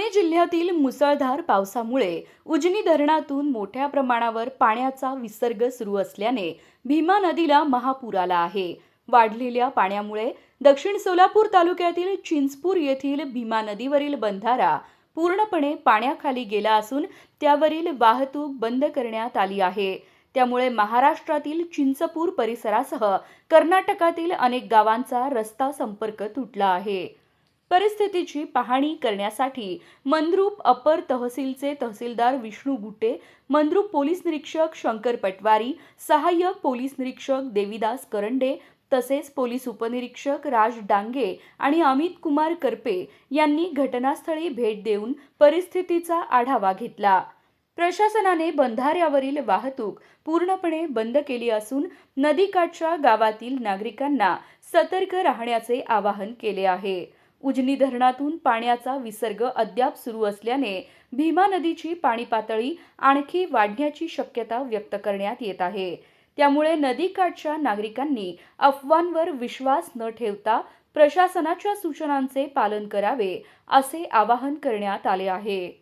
पुणे जिल्ह्यातील मुसळधार पावसामुळे उजनी धरणातून मोठ्या प्रमाणावर पाण्याचा विसर्ग सुरू असल्याने भीमा नदीला महापूर आला आहे। वाढलेल्या पाण्यामुळे दक्षिण सोलापूर तालुक्यातील चिंचपूर येथील भीमा नदीवरील बंधारा पूर्णपणे पाण्याखाली गेला असून त्यावरील वाहतूक बंद करण्यात आली आहे। त्यामुळे महाराष्ट्रातील चिंचपूर परिसरासह कर्नाटकातील अनेक गावांचा रस्ता संपर्क तुटला आहे। परिस्थितीची पाहणी करण्यासाठी मंद्रुप अपर तहसीलचे तहसीलदार विष्णू बुटे, मंद्रुप पोलीस निरीक्षक शंकर पटवारी, सहाय्यक पोलीस निरीक्षक देविदास करंडे तसेच पोलीस उपनिरीक्षक राज डांगे आणि अमित कुमार करपे यांनी घटनास्थळी भेट देऊन परिस्थितीचा आढावा घेतला। प्रशासनाने बंधाऱ्यावरील वाहतूक पूर्णपणे बंद केली असून नदीकाठच्या गावातील नागरिकांना सतर्क राहण्याचे आवाहन केले आहे। उजनी धरणातून पाण्याचा विसर्ग अद्याप सुरू असल्याने भीमा नदीची पाणी पातळी आणखी वाढण्याची शक्यता व्यक्त करण्यात येत आहे। त्यामुळे नदीकाठच्या नागरिकांनी अफवांवर विश्वास न ठेवता प्रशासनाच्या सूचनांचे पालन करावे असे आवाहन करण्यात आले आहे।